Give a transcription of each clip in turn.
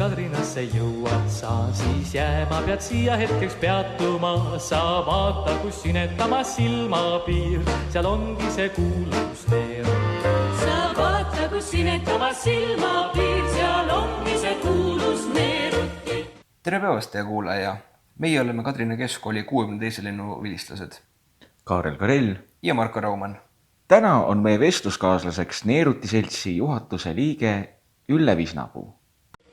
Kadrinasse jõuad sa, siis jääma pead siia hetkeks peatuma. Sa vaata, kus sinetamas silmapiir, seal ongi see kuulus neer. Sa vaata, kus sinetamas silmapiir, seal ongi see kuulus neeruti. Tere päevast, teie kuulaja! Meie oleme Kadrina Keskkooli 62. linnu vilistlased. Kaarel Karell ja Marko Raumann. Täna on meie vestluskaaslaseks Neeruti seltsi juhatuse liige Ülle Visnapuu.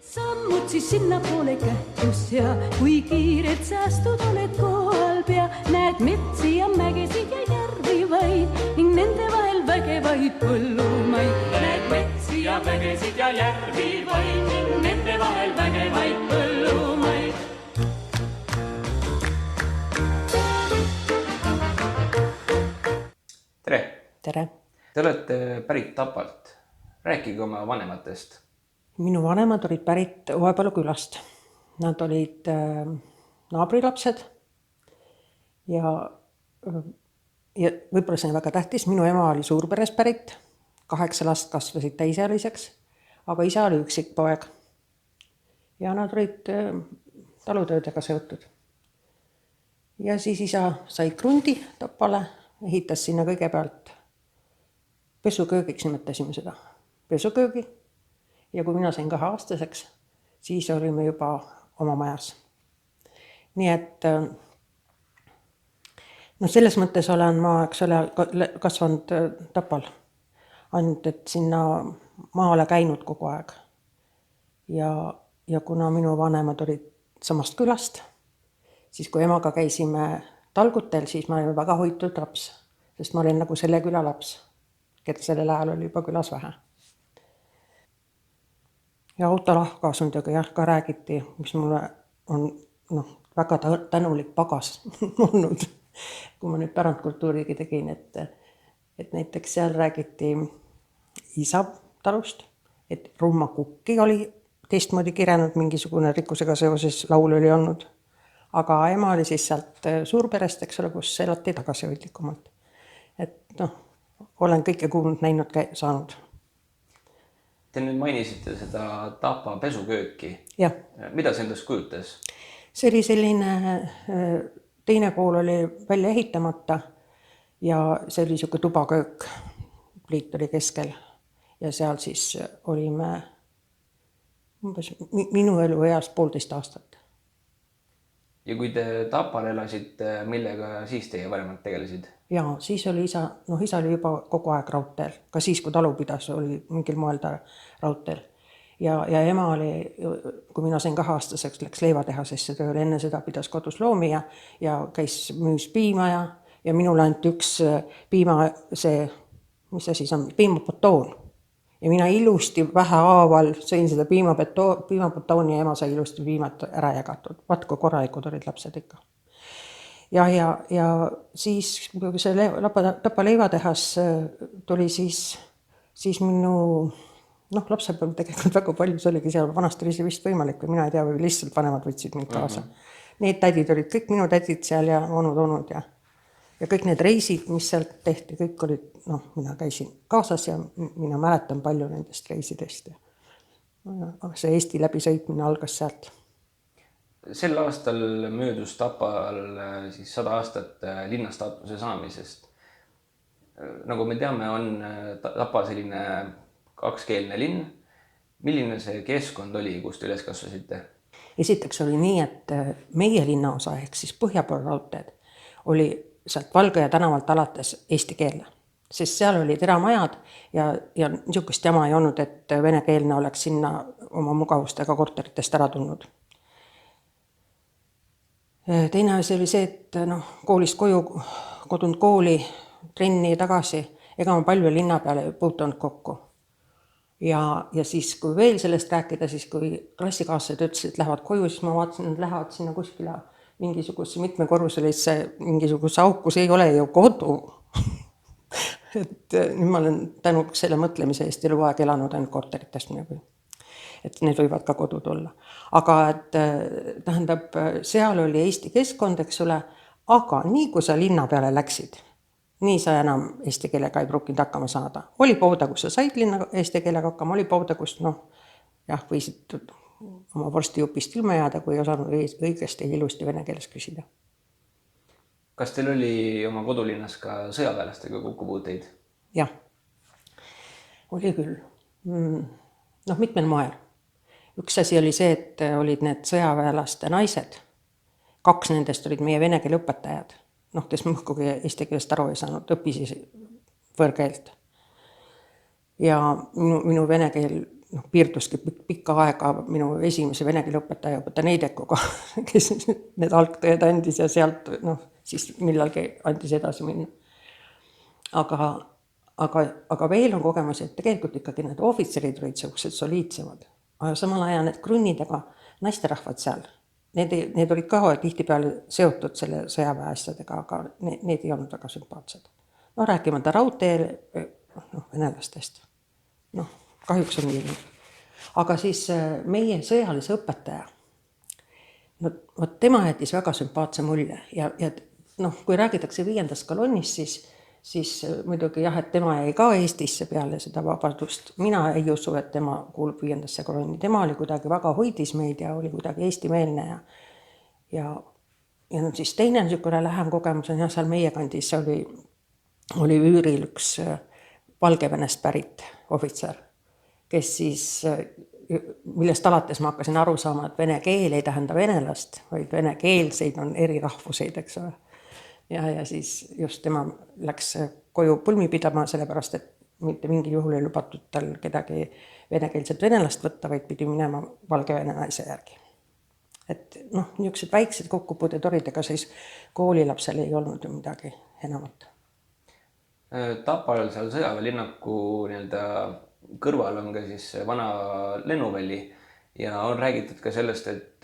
Sammud siis sinna poole kähtus ja kui kiired säästud oled kohal pea, näed metsi ja mägesid ja järvi vaid ning nende vahel vägevaid põllumaid. Näed metsi ja mägesid ja järvi vaid ning nende vahel vägevaid põllumaid. Tere! Tere! Te olete pärit Tapalt. Rääkige oma vanematest. Minu vanemad olid pärit Oepalu külast. Nad olid naabrilapsed ja võib-olla see on väga tähtis. Minu ema oli suurperes pärit. 8 last kasvasid täisealiseks, aga isa oli üksik poeg. Ja nad olid talutöödega seotud. Ja siis isa sai krundi Tapale, ehitas sinna kõigepealt pesuköögiks, nimetasime seda pesuköögi. Ja kui mina sain 2-aastaseks, siis olime juba oma majas. Nii et selles mõttes olen ma kasvanud Tapal. Ainult, et sinna maale käinud kogu aeg. Ja kuna minu vanemad olid samast külast, siis kui emaga käisime talgutel, siis ma olin väga hoitud laps, sest ma olin nagu selle küla laps, keda sellel ajal oli juba külas vähe. Ja autolahkaasundega ka räägiti, mis mulle on väga tänulik pagas olnud, kui ma nüüd pärandkultuurigi tegin, et näiteks seal räägiti isa talust, et Rumma Kukki oli teistmoodi kirenud, mingisugune rikkusega seoses laul oli olnud. Aga ema oli siis sealt suurperest, eks ole, kus elati tagasihoidlikumalt. Et olen kõike kuulnud, näinud, saanud. Te nüüd mainisite seda Tapa pesukööki. Jah. Mida see endast kujutas? See oli selline, teine pool oli välja ehitamata ja see oli siuke tubaköök. Pliit oli keskel ja seal siis olime minu elu eas 1,5 aastat. Ja kui te Tapal elasite, millega siis teie vanemad tegelesid? Ja siis oli isa oli juba kogu aeg raudteel. Ka siis, kui talupidas oli mingil moel ta raudteel. Ja ema oli, kui mina sain 2-aastaseks, läks leivatehasesse tööle, enne seda pidas kodus loomi ja käis müüs piima ja minul ainult üks piima, mis asi see on, piimapotoon. Ja mina ilusti vähehaaval sõin seda piimapotooni ja ema sai ilusti piimat ära jagatud. Vaat kui korralikud olid lapsed ikka. Ja siis, kui see Tapa leivatehas tuli, siis minu lapsepõlv tegelikult väga palju, see oligi seal vanasti oli see vist võimalik või mina ei tea, või lihtsalt vanemad võtsid mind kaasa. Need tädid olid kõik minu tädid seal ja onud ja kõik need reisid, mis sealt tehti, kõik olid, mina käisin kaasas ja mina mäletan palju nendest reisidest. Aga see Eesti läbisõitmine algas sealt. Sel aastal möödus Tapal siis 100 aastat linnastaatuse saamisest. Nagu me teame, on Tapa selline 2-keelne linn. Milline see keskkond oli, kus te üles kasvasite? Esiteks oli nii, et meie linnaosa ehk siis Põhjapool raudteed oli sealt Valgõja tänavalt alates eesti keele, sest seal olid eramajad ja niisugust jama ei olnud, et venekeelne oleks sinna oma mugavustega korteritest ära tulnud. Teine asi oli see, et koolist koju, kodunud kooli, trenni tagasi, ega ma palju linna peale puutunud kokku. Ja siis, kui veel sellest rääkida, siis kui klassikaaslased ütlesid, et lähevad koju, siis ma vaatasin, et lähevad sinna kuskile mingisuguse mitmekorruselisse mingisuguse aukus, ei ole ju kodu. Et nüüd ma olen tänu selle mõtlemise eest eluaeg elanud ainult korteritest. Et need võivad ka kodud olla. Aga tähendab, seal oli Eesti keskkond, eks ole, aga nii kui sa linna peale läksid, nii sa enam eesti keelega ei pruukinud hakkama saada. Oli poode, kus sa said linna eesti keelega hakkama, oli poode, kus võisid oma vorstijupist ilma jääda, kui ei osanud õigesti ja ilusti vene keeles küsida. Kas teil oli oma kodulinnas ka sõjaväelastega kokkupuuteid? Jah, oli küll. Noh, mitmel moel. Üks asi oli see, et olid need sõjaväelaste naised. 2 nendest olid meie vene keele õpetajad, noh, kes muhkugi eesti keelest aru ei saanud, õppisid võõrkeelt. Ja minu vene keel piirduski pikka aega minu esimese vene keele õpetaja õpetaja Neidekuga, kes need algtõed andis ja sealt siis millalgi andis edasi minna. Aga veel on kogemus, et tegelikult ikkagi need ohvitserid olid sellised soliidsemad. Aga samal ajal need krunnidega naisterahvad seal, need olid ka tihtipeale seotud selle sõjaväe asjadega, aga need ei olnud väga sümpaatsed. No rääkimata raudteel venelastest. Kahjuks on nii. Aga siis meie sõjalise õpetaja, tema jättis väga sümpaatse mulje ja kui räägitakse 5. kolonnist, siis muidugi jah, et tema jäi ka Eestisse peale seda vabadust. Mina ei usu, et tema kuulub 5. kolonni. Tema oli kuidagi väga hoidis meid ja oli kuidagi eestimeelne ja siis teine niisugune lähem kogemus on seal meie kandis oli üüril üks Valgevenest pärit ohvitser, kes siis, millest alates ma hakkasin aru saama, et vene keel ei tähenda venelast, vaid vene keelseid on eri rahvuseid, eks ole. Ja siis just tema läks koju pulmi pidama, sellepärast, et mitte mingil juhul ei lubatud tal kedagi venekeelset venelast võtta, vaid pidi minema Valgevene naise järgi. Et niisugused väiksed kokkupuuded olid, ega siis koolilapsel ei olnud ju midagi enamat. Tapal seal sõjaväelinnaku kõrval on ka siis vana lennuväli ja on räägitud ka sellest, et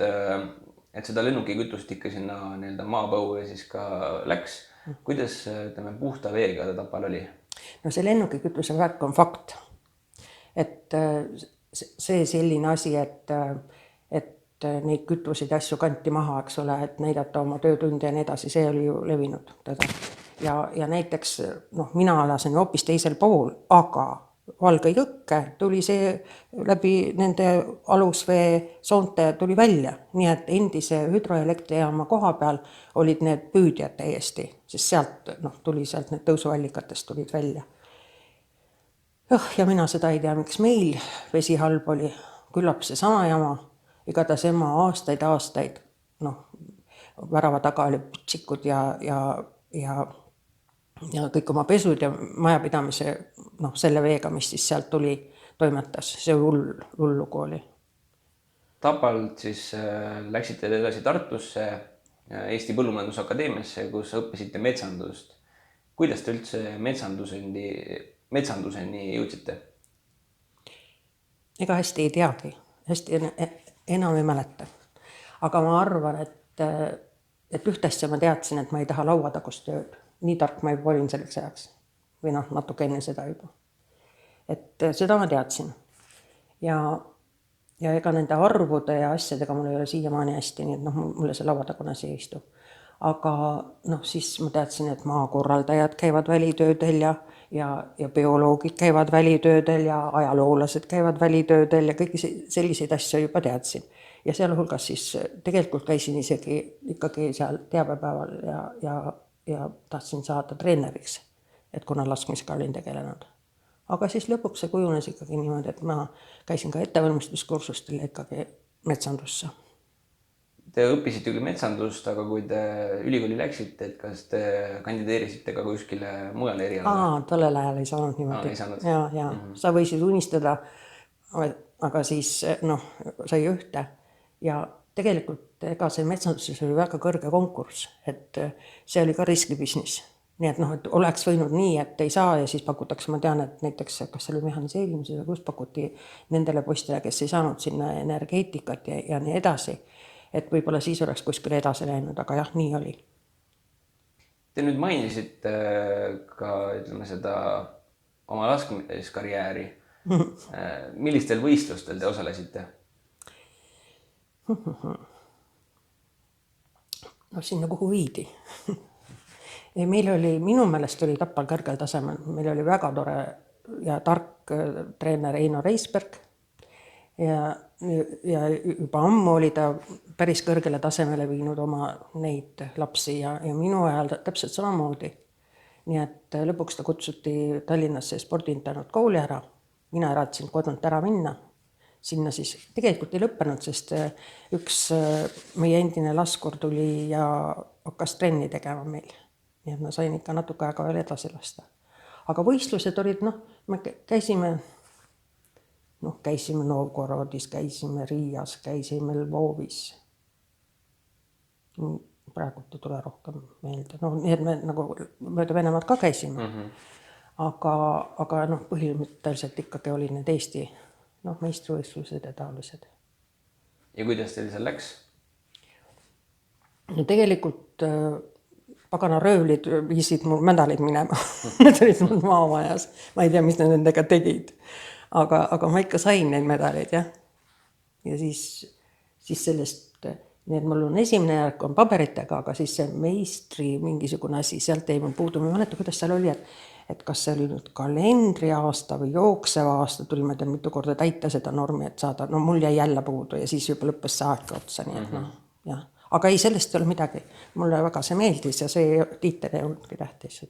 seda lennukikütust ikka sinna maapõue siis ka läks. Kuidas puhta veega Tapal oli? No see lennukikütuse värk on fakt. Et see selline asi, et neid kütusid asju kanti maha, eks ole, et näidata oma töötunde ja nii edasi, see oli ju levinud teda. Ja näiteks, mina alasin hoopis teisel pool, aga Valge jõkke tuli see läbi nende alusvee soonte tuli välja. Nii et endise hüdroelektrijaama koha peal olid need püüdjad täiesti, sest sealt tuli sealt need tõusuallikatest tulid välja. Ja mina seda ei tea, miks meil vesi halb oli, küllap see sama jama, igatahes ema aastaid, värava taga oli putsikud ja kõik oma pesud ja majapidamise selle veega, mis siis sealt tuli, toimetas. See hullugu oli. Tapalt siis läksite edasi Tartusse, Eesti Põllumajandusakadeemiasse, kus õppisite metsandust. Kuidas te üldse metsanduseni jõudsite? Ega hästi ei teagi. Hästi enam ei mäleta. Aga ma arvan, et üht asja ma teadsin, et ma ei taha lauatagust tööd. Nii tark ma juba olin selleks ajaks. Või natuke enne seda juba. Et seda ma teadsin. Ja ega nende arvude ja asjadega mul ei ole siiamaani hästi, nii et mulle see lauatagune ei istu. Aga siis ma teadsin, et maakorraldajad käivad välitöödel ja bioloogid käivad välitöödel ja ajaloolased käivad välitöödel ja kõiki selliseid asju juba teadsin. Ja seal hulgas siis tegelikult käisin isegi ikkagi seal teabepäeval ja tahtsin saada treeneriks, et kuna laskmisega olin tegelenud. Aga siis lõpuks see kujunes ikkagi niimoodi, et ma käisin ka ettevalmistuskursustel ikkagi metsandusse. Te õppisite küll metsandust, aga kui te ülikooli läksite, et kas te kandideerisite ka kuskile mujale erialale? Tollel ajal ei saanud niimoodi. Ja. Sa võisid unistada, aga siis sai ühte. Ja tegelikult ega see metsanduses oli väga kõrge konkurss, et see oli ka riskibisnis. Nii et oleks võinud nii, et ei saa ja siis pakutakse, ma tean, et näiteks kas see oli mehaniseerimise ja kus pakuti nendele postile, kes ei saanud sinna energeetikat ja nii edasi. Et võib-olla siis oleks kuskil edasi läinud, aga jah, nii oli. Te nüüd mainisite ka, seda oma laskmiskarjääri. Millistel võistlustel te osalesite? Sinna kuhu viidi. Meil oli, minu meelest oli Tapal kõrgel tasemel. Meil oli väga tore ja tark treener Eino Reisberg. Ja ja juba ammu oli ta päris kõrgele tasemele viinud oma neid lapsi ja minu ajal täpselt samamoodi. Nii et lõpuks ta kutsuti Tallinnasse spordiinternat kooli ära. Mina eratsin kodunt ära minna. Sinna siis tegelikult ei lõppenud, sest üks meie endine laskur tuli ja hakkas trenni tegema meil. Nii et ma sain ikka natuke aega veel edasi lasta. Aga võistlused olid, me käisime Novgorodis, käisime Riias, käisime Lvovis. Praegu ei tule rohkem meelde. Nii et me nagu mööda Venemaad ka käisime. Aga põhimõtteliselt ikkagi oli need Eesti meistrivõistlused ja taolised. Ja kuidas teil seal läks? No tegelikult pagana röövlid viisid mul medalid minema. Need olid mul maamajas. Ma ei tea, mis nad nendega tegid. Aga ma ikka sain neid medaleid, jah. Ja siis sellest, nii et mul on esimene järk on paberitega, aga siis see meistri mingisugune asi, sealt ei mul puudu. Ma ei mäleta, kuidas seal oli, et kas see oli nüüd kalendriaasta või jookseva aasta, tuli ma mitu korda täita seda normi, et saada, mul jäi jälle puudu ja siis juba lõppes see aeg otsa, nii et jah. Aga ei, sellest ei ole midagi. Mulle väga see meeldis ja see tiitel ei olnudki tähtis,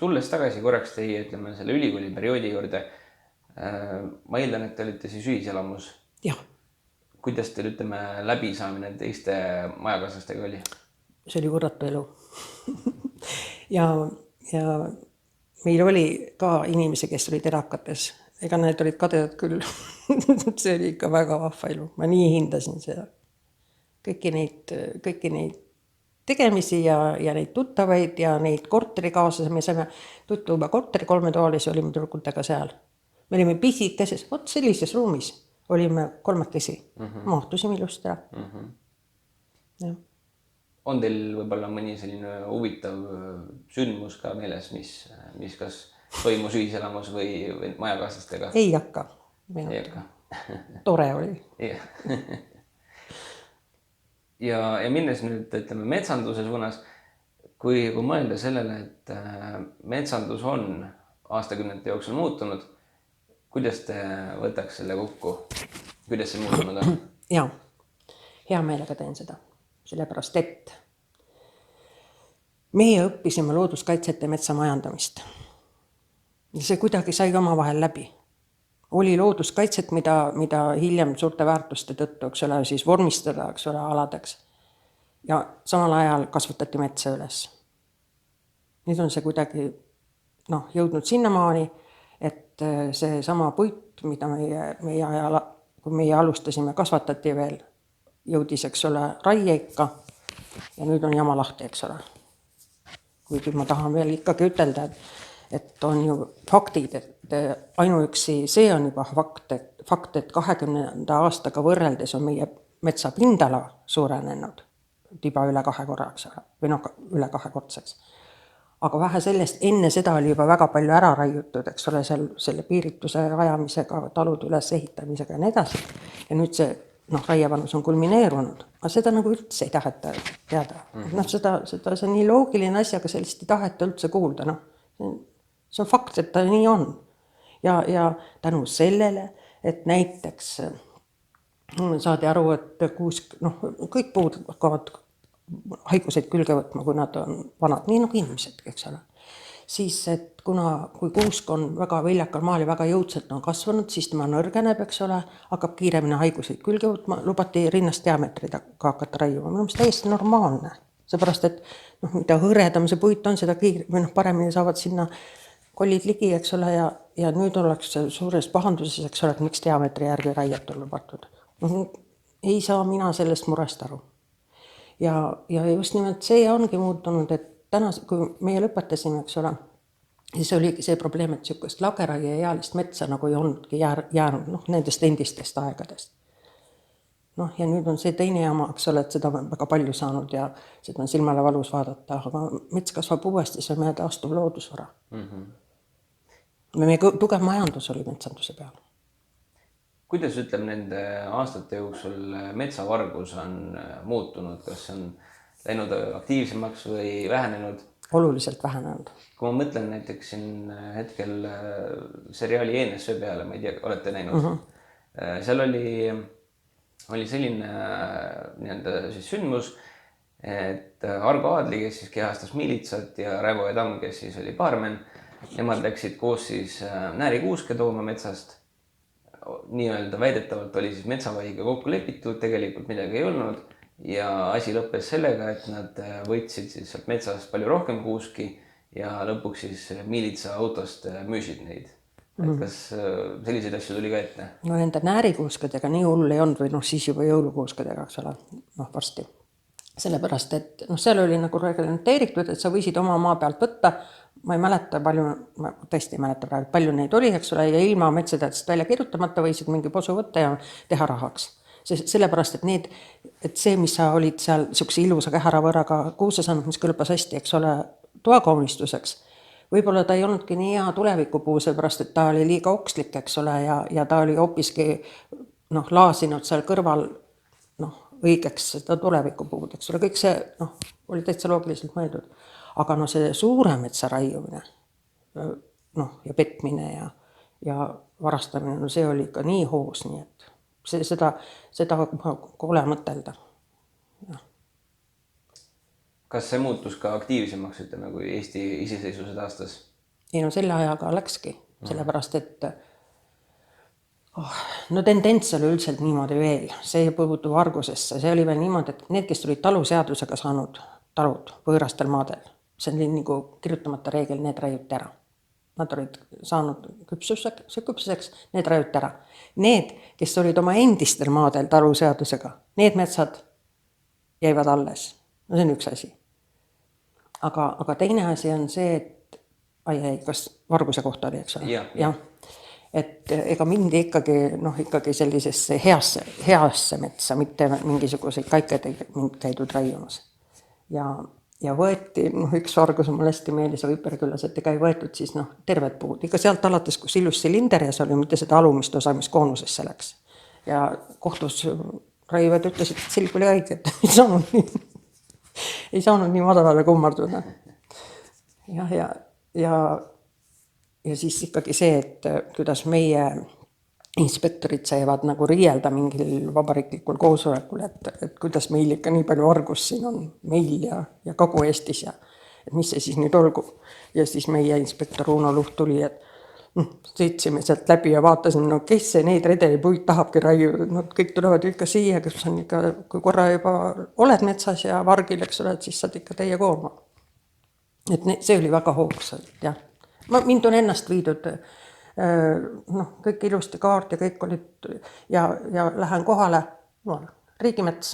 Tulles tagasi korraks teie, ütleme, selle ülikooli perioodi juurde, ma eeldan, et te olite siis ühiselamus. Jah. Kuidas teil, ütleme, läbisaamine teiste majakaaslastega oli? See oli võrratu elu. ja meil oli ka inimesi, kes olid erakates. Ega need olid kadedad küll. See oli ikka väga vahva elu. Ma nii hindasin seda. Kõiki neid tegemisi ja neid tuttavaid ja neid korterikaaslasi. Me saime tuttu juba korteri 3-toalisi, olime tüdrukutega seal. Me olime pisikeses, sellises ruumis olime 3-kesi. Mahtusime ilusti ära. Ja. On teil võib-olla mõni selline huvitav sündmus ka meeles, mis kas toimus ühiselamus või majakaaslastega? Ei hakka. Tore oli. Ja minnes nüüd, ütleme, metsanduse suunas, kui mõelda sellele, et metsandus on aastakümnete jooksul muutunud, kuidas te võtaks selle kokku? Kuidas see muutunud on? Jaa, hea meelega teen seda. Sellepärast, et meie õppisime looduskaitset ja metsamajandamist. Ja see kuidagi sai oma vahel läbi. Oli looduskaitset, mida hiljem suurte väärtuste tõttu, siis vormistada, aladeks. Ja samal ajal kasvatati metsa üles. Nüüd on see kuidagi jõudnud sinnamaani, et see sama puit, mida kui meie alustasime, kasvatati veel, jõudis, raieikka ja nüüd on jama lahti, Kuigi ma tahan veel ikkagi ütelda, et on ju faktid, et ainuüksi see on juba fakt, et 20. aastaga võrreldes on meie metsa pindala suurenenud tiba üle 2 korraks, või üle 2-kordseks. Aga vähe sellest, enne seda oli juba väga palju ära raiutud, selle piirituse rajamisega, talude üles ehitamisega ja nii edasi. Ja nüüd see raievanus on kulmineerunud, aga seda üldse ei taheta teada. See on nii loogiline asi, aga sellist ei taheta üldse kuulda. See on fakt, et ta nii on. Ja tänu sellele, et näiteks saadi aru, et kõik puud hakkavad haiguseid külge võtma, kui nad on vanad, nii nagu inimesed, Siis, et kui kuusk on väga viljakal maal ja väga jõudselt on kasvanud, siis tema nõrgeneb, hakkab kiiremini haiguseid külge võtma, lubati rinnast diameetrid hakata raiuma. Minu meelest täiesti normaalne. Seepärast, et mida hõredam see puit on, seda paremini saavad sinna kollid ligi, ja nüüd oleks suures pahanduses, et miks diameetri järgi raiet on lubatud. Ei saa mina sellest murest aru. Ja just nimelt see ongi muutunud, et täna, kui meie lõpetasime, siis oligi see probleem, et niisugust lageraie ja ealist metsa ei olnudki jäänud nendest endistest aegadest. Ja nüüd on see teine jama, et seda on väga palju saanud ja seda on silmale valus vaadata, aga mets kasvab uuesti, see on meie taastuv loodusvara. Meie tugev majandus oli metsanduse peal. Kuidas, nende aastate jooksul metsavargus on muutunud? Kas on läinud aktiivsemaks või vähenenud? Oluliselt vähenenud. Kui ma mõtlen näiteks siin hetkel seriaali ENSV peale, ma ei tea, olete näinud, seal oli selline nii-öelda siis sündmus, et Argo Aadli, kes siis kehastas miilitsat ja Raivo E. Tamm, kes siis oli baarmen, nemad läksid koos siis näärikuuske tooma metsast. Nii-öelda väidetavalt oli siis metsavaiga kokku lepitud, tegelikult midagi ei olnud ja asi lõppes sellega, et nad võtsid siis sealt metsast palju rohkem kuuski ja lõpuks siis miilitsa autost müüsid neid. Et kas selliseid asju tuli ka ette? No nende näärikuuskadega nii hull ei olnud või siis juba jõulukuuskadega, eks ole, varsti. Sellepärast, et seal oli nagu reglementeeritud, et sa võisid oma maa pealt võtta, ma ei mäleta palju, ma tõesti ei mäleta praegu, palju neid oli, eks ole, ja ilma metsateadest välja kirjutamata võisid mingi posu võtta ja teha rahaks. Sellepärast, et see, mis sa olid seal niisuguse ilusa käharavõraga kuuse saanud, mis kõlbas hästi, eks ole, toakaunistuseks, võib-olla ta ei olnudki nii hea tulevikupuu, sellepärast, et ta oli liiga okslik, eks ole, ja ta oli hoopiski laasinud seal kõrval õigeks seda tulevikupuud, eks ole, kõik see oli täitsa loogiliselt mõeldud. Aga see suure metsa raiumine ja petmine ja varastamine, see oli ikka nii hoos, nii et seda kole mõtelda. Kas see muutus ka aktiivsemaks, ütleme, kui Eesti iseseisvuse taastas? Ei, selle ajaga läkski, sellepärast, et tendents oli üldiselt niimoodi veel, see ei puutu Argusesse, see oli veel niimoodi, et need, kes olid taluseadusega saanud talud võõrastel maadel, see oli nagu kirjutamata reegel, need raiuti ära. Nad olid saanud küpsuseks, need raiuti ära. Need, kes olid oma endistel maadel taluseadusega, need metsad jäivad alles. No see on üks asi. Aga teine asi on see, et kas Varguse kohta oli, eks ole? Jah. Et ega mindi ikkagi sellisesse heasse metsa, mitte mingisuguseid kaikaid käidud raiumas. Ja võeti, üks Varguse mulle hästi meeldis Viperküllas, et ega ei võetud siis terved puud. Ikka sealt alates, kus ilus silinderjas oli, mitte seda alumist osa, mis koonusesse läks. Ja kohtus raiuvad ütlesid, et silg oli haige, et ei saanud nii madalale kummarduda. Ja siis ikkagi see, et kuidas meie inspektorid saavad nagu riielda mingil vabariiklikul koosolekul, et kuidas meil ikka nii palju Argus siin on, meil ja Kagu-Eestis ja et mis see siis nüüd olgu. Ja siis meie inspektor Uno Luht tuli, et sõitsime sealt läbi ja vaatasime, kes see neid redelipuid tahabki raiuda, kõik tulevad ikka siia, kes on ikka, kui korra juba oled metsas ja vargil, eks ole, et siis saad ikka täie kooma. Et see oli väga hoogs, jah. Mind on ennast viidud, kõik ilusti kaart ja kõik olid ja lähen kohale, riigimets.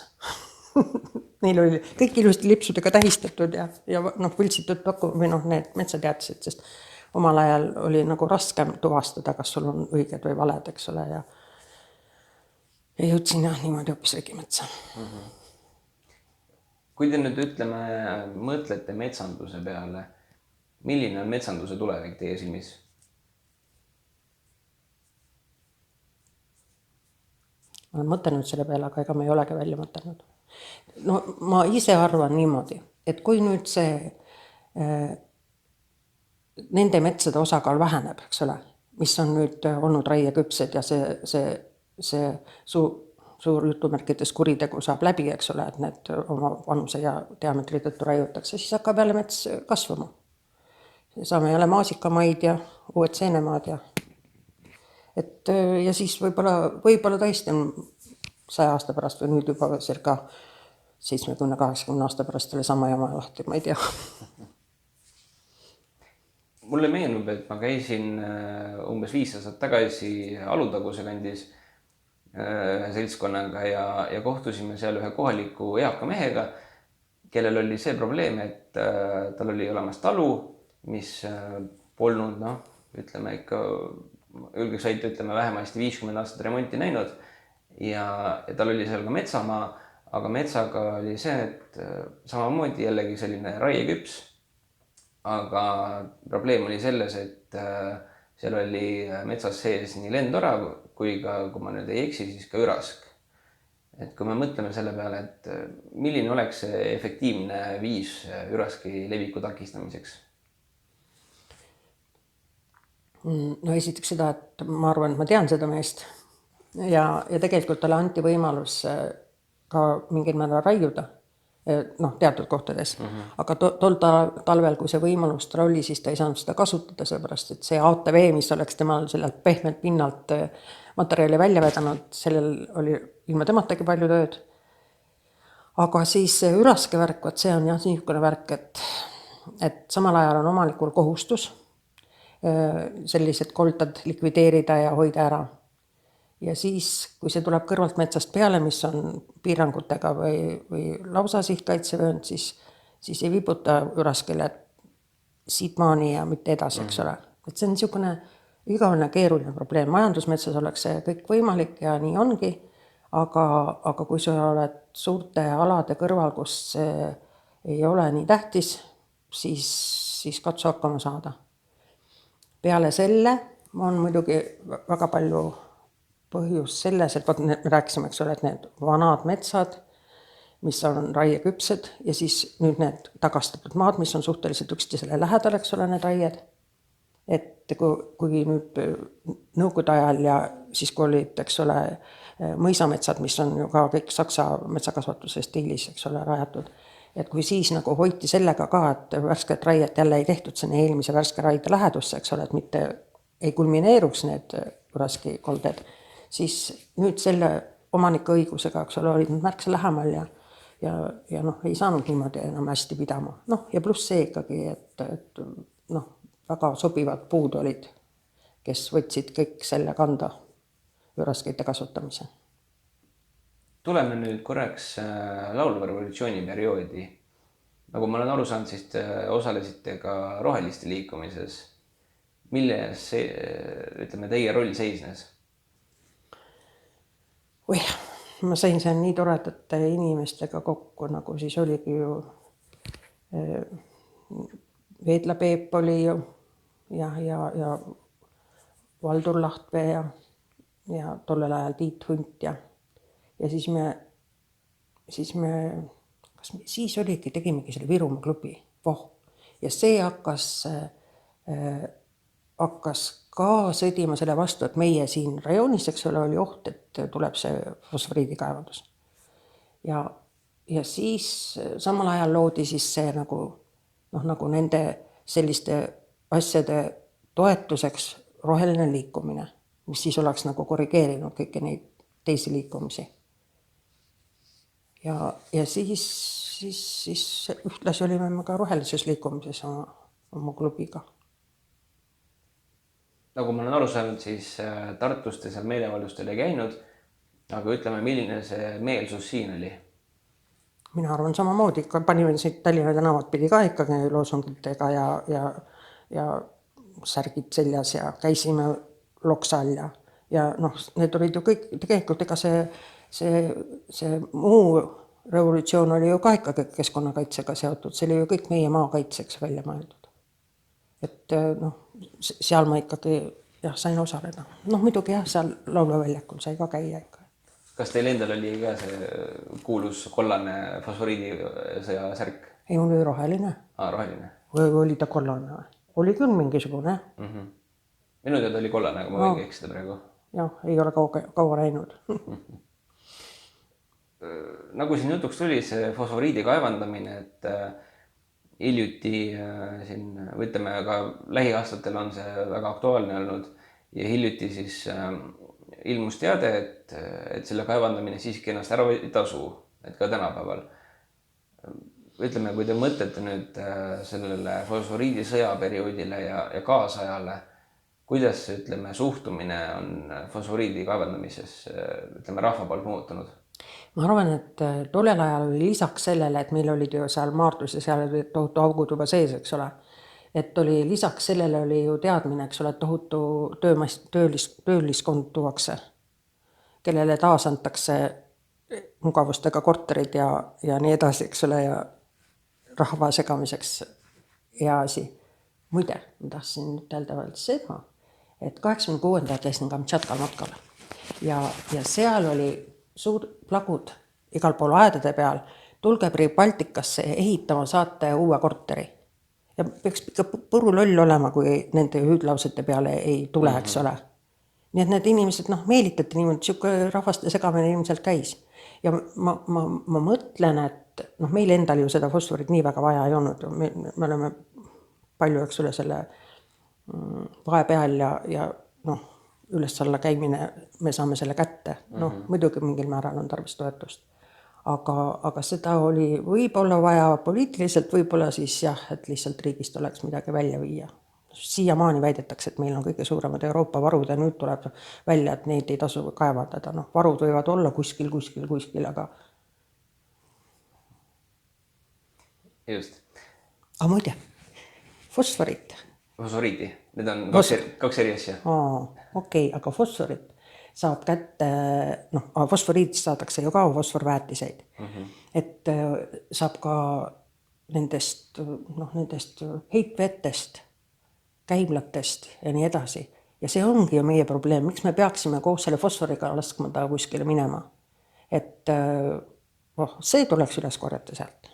Neil oli kõik ilusti lipsudega tähistatud ja võltsitud need metsateadised, sest omal ajal oli nagu raskem tuvastada, kas sul on õiged või valed, eks ole, ja jõudsin niimoodi hoopis riigimetsa. Kui te nüüd mõtlete metsanduse peale, milline on metsanduse tulevik teie silmis? Ma olen mõtelnud selle peale, aga ega me ei olegi välja mõtelnud. Ma ise arvan niimoodi, et kui nüüd see nende metsade osakaal väheneb, eks ole, mis on nüüd olnud raieküpsed ja see suur jutumärkides kuritegu saab läbi, eks ole, et need oma vanuse ja diametri tõttu raiutakse, siis hakkab jälle mets kasvama. Saame jälle maasikamaid ja uued seenemaad ja siis võib-olla tõesti on 100 aasta pärast või nüüd juba circa 70-80 aasta pärast selle sama jama lahti, ma ei tea. Mulle meenub, et ma käisin umbes 5 aastat tagasi Alutaguse kandis seltskonnaga ja kohtusime seal ühe kohaliku eaka mehega, kellel oli see probleem, et tal oli olemas talu, mis polnud, ütleme ikka, julgeks väita, ütleme vähemasti 50 aastat remonti näinud ja tal oli seal ka metsamaa, aga metsaga oli see, et samamoodi jällegi selline raieküps, aga probleem oli selles, et seal oli metsas sees nii lendorav kui ka, kui ma nüüd ei eksi, siis ka ürask. Et kui me mõtleme selle peale, et milline oleks see efektiivne viis üraski leviku takistamiseks? No esiteks seda, et ma arvan, et ma tean seda meest ja tegelikult talle anti võimalus ka mingil määral raiuda, noh, teatud kohtades. Aga tol talvel, kui see võimalus tal oli, siis ta ei saanud seda kasutada, sellepärast, et see ATV, mis oleks temal sellelt pehmelt pinnalt materjali välja vedanud, sellel oli ilma tematagi palju tööd. Aga siis üraske värk, vaat see on jah niisugune värk, et samal ajal on omanikul kohustus sellised koldad likvideerida ja hoida ära. Ja siis, kui see tuleb kõrvalt metsast peale, mis on piirangutega või lausa sihtkaitsevöönd, siis ei vibuta üraskele siit maani ja mitte edasi, eks ole. Et see on niisugune igavene keeruline probleem. Majandusmetsas oleks see kõik võimalik ja nii ongi, aga kui sa oled suurte alade kõrval, kus see ei ole nii tähtis, siis katsu hakkama saada. Peale selle on muidugi väga palju põhjus selles, et me rääkisime, eks ole, et need vanad metsad, mis on raieküpsed ja siis nüüd need tagastatud maad, mis on suhteliselt üksteisele lähedal, eks ole, need raied. Et kui nüüd nõukogude ajal ja siis kui olid, eks ole, mõisametsad, mis on ju ka kõik saksa metsakasvatuse stiilis, eks ole, rajatud. Et kui siis nagu hoiti sellega ka, et värsket raiet jälle ei tehtud sinna eelmise värske raide lähedusse, eks ole, et mitte ei kulmineeruks need üraski kolded, siis nüüd selle omaniku õigusega, eks ole, olid nad märksa lähemal ja noh, ei saanud niimoodi enam hästi pidama. Noh, ja pluss see ikkagi, et noh, väga sobivad puud olid, kes võtsid kõik selle kanda üraskite kasutamise. Tuleme nüüd korraks laulva revolutsiooni perioodi. Nagu ma olen aru saanud, siis te osalesite ka roheliste liikumises. Milles see, ütleme, teie roll seisnes? Ma sain seal nii toredate inimestega kokku, nagu siis oligi ju Veedla Peep oli ju ja Valdur Lahtvee ja tollel ajal Tiit Hunt ja siis siis oligi, tegimegi selle Virumaa klubi. Ja see hakkas ka sõdima selle vastu, et meie siin rajoonis, eks ole, oli oht, et tuleb see fosforiidikaevandus. Ja siis samal ajal loodi siis see nagu nende selliste asjade toetuseks roheline liikumine, mis siis oleks nagu korrigeerinud kõiki neid teisi liikumisi. Ja siis ühtlasi olime me ka rohelises liikumises oma klubiga. Nagu ma olen aru saanud, siis Tartus te seal meelevaldustel ei käinud, aga ütleme, milline see meelsus siin oli? Mina arvan samamoodi, panime siit Tallinna tänavat pidi ka ikkagi loosungitega ja särgid seljas ja käisime loksal ja noh, need olid ju kõik, tegelikult ega see muu revolutsioon oli ju ka ikkagi keskkonnakaitsega seotud, see oli ju kõik meie maakaitseks välja mõeldud. Et noh, seal ma ikkagi sain osaleda. Noh, muidugi seal laulaväljakul sai ka käia ikka. Kas teil endal oli ka see kuulus kollane fosforiidisõja särk? Ei, mul oli roheline. Roheline. Või oli ta kollane? Oli küll mingisugune. Minu teada oli kollane, aga ma võin eksida praegu. Jah, ei ole kaua näinud. Nagu siin jutuks tuli see fosforiidi kaevandamine, et hiljuti siin, võtame ka lähiaastatel on see väga aktuaalne olnud ja hiljuti siis ilmus teade, et selle kaevandamine siiski ennast ära ei tasu, et ka tänapäeval. Ütleme, kui te mõtlete nüüd sellele fosforiidisõja perioodile ja kaasajale, kuidas ütleme, suhtumine on fosforiidi kaevandamises rahva poolt muutunud? Ma arvan, et tollel ajal oli lisaks sellele, et meil olid ju seal Maardus ja seal oli tohutu augud juba sees, eks ole. Et oli lisaks sellele oli ju teadmine, eks ole, et tohutu tööliskond tuuakse, kellele taas antakse mugavustega korterid ja nii edasi, eks ole, ja rahva segamiseks hea asi. Muide, ma tahtsin ütelda veel seda, et 86. käisin Kamtšatkal matkal ja seal oli suur plagud igal pool aedade peal, tulge Baltikasse ehitama saate uue korteri. Ja peaks ikka puru loll olema, kui nende hüüdlausete peale ei tule, eks ole. nii et need inimesed meelitati niimoodi, sihuke rahvaste segamine ilmselt käis. Ja ma mõtlen, et meil endal ju seda fosforit nii väga vaja ei olnud. Me oleme palju, eks ole, selle vahepeal ja üles alla käimine, me saame selle kätte. Muidugi mingil määral on tarvis toetust. Aga seda oli võib-olla vaja poliitiliselt, võib-olla siis jah, et lihtsalt riigist oleks midagi välja viia. Siiamaani väidetakse, et meil on kõige suuremad Euroopa varud ja nüüd tuleb välja, et neid ei tasu kaevandada. Varud võivad olla kuskil, aga... Just. Aga muide, fosforit. Fosforiiti, need on kaks eri asja. Okei, aga fosforit saab kätte, fosforiidist saadakse ju ka fosforväetiseid. Et saab ka nendest heitvetest, käimlatest ja nii edasi. Ja see ongi ju meie probleem, miks me peaksime koos selle fosforiga laskma ta kuskile minema. Et see tuleks üles korjata sealt.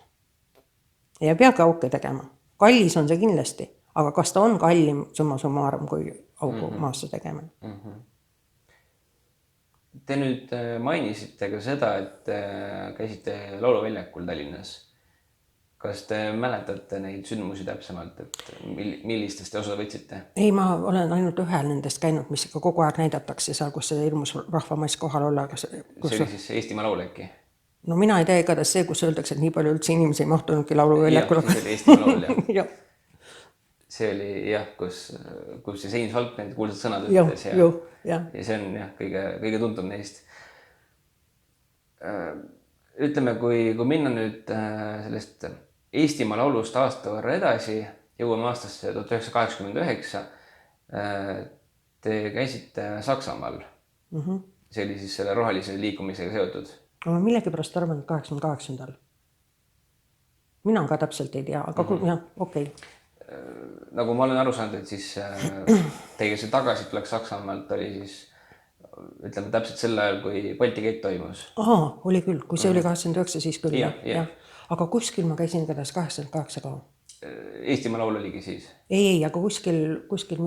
Ja peagi auke tegema. Kallis on see kindlasti, aga kas ta on kallim summa summarum kui augu maasse tegemine? Te nüüd mainisite ka seda, et käisite lauluväljakul Tallinnas. Kas te mäletate neid sündmusi täpsemalt, et millistest te osa võtsite? Ei, ma olen ainult ühel nendest käinud, mis ikka kogu aeg näidatakse seal, kus see hirmus rahvamass kohal olla. See oli siis Eestimaa laul äkki? No mina ei tea igatahes see, kus öeldakse, et nii palju üldse inimesi ei mahtunudki lauluväljakul. Jah, see oli Eestimaa laul, jah. See oli jah, kus see Seins Valk need kuulsad sõnad ütles. Ja see on jah, kõige tuntum neist. Ütleme, kui minna nüüd sellest Eestimaa laulust aasta võrra edasi, jõuame aastasse 1989, te käisite Saksamaal. See oli siis selle rohelise liikumisega seotud. Ma millegi pärast arvan, et 88. Mina ka täpselt ei tea, aga jah, okei. Nagu ma olen aru saanud, et siis teie see tagasi tuleks Saksamaalt oli siis, ütleme täpselt sel ajal, kui Balti kett toimus. Oli küll, kui see oli 89, siis küll. Jah. Aga kuskil ma käisin kädas 88 ka. Eestimaa laul oligi siis? Ei, aga kuskil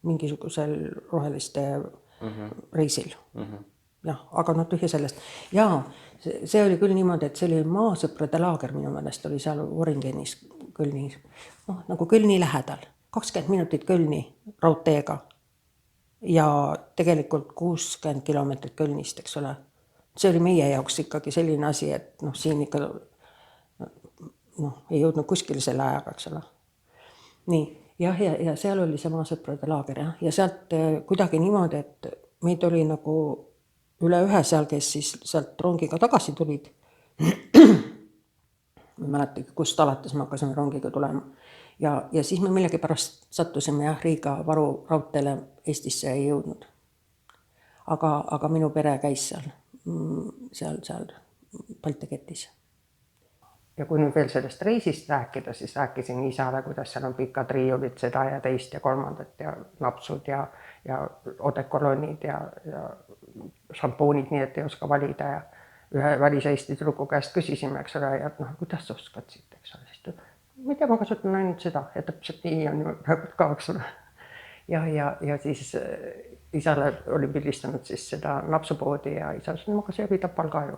mingisugusel roheliste reisil. Jah, aga tühja sellest. Jaa, see oli küll niimoodi, et see oli maasõprade laager minu meelest oli seal Oringenis Kölni, nagu Kölni lähedal. 20 minutit Kölni raudteega ja tegelikult 60 kilomeetrit Kölnist, eks ole. See oli meie jaoks ikkagi selline asi, et siin ikka ei jõudnud kuskil selle ajaga, eks ole. Nii, ja seal oli see maasõprade laager ja sealt kuidagi niimoodi, et meid oli nagu üle ühe seal, kes siis sealt rongiga tagasi tulid. Ma mäletagi, kust alates me hakkasime rongiga tulema. Ja siis me millegi pärast sattusime Riiga varu raudteele Eestisse ei jõudnud. Aga minu pere käis seal Balti ketis. Ja kui nüüd veel sellest reisist rääkida, siis rääkisin isale, kuidas seal on pikad riiulid, seda ja teist ja kolmandat ja napsud ja odekolonid ja šampoonid, nii et ei oska valida ja ühe väliseesti tüdruku käest küsisime, eks ole, ja kuidas sa oskad siit, eks ole, siis ma ei tea, ma kasutan ainult seda ja täpselt nii on praegu ka, eks ole. Ja siis isale oli pildistanud siis seda napsupoodi ja isa ütles, aga see oli Tapal ka ju.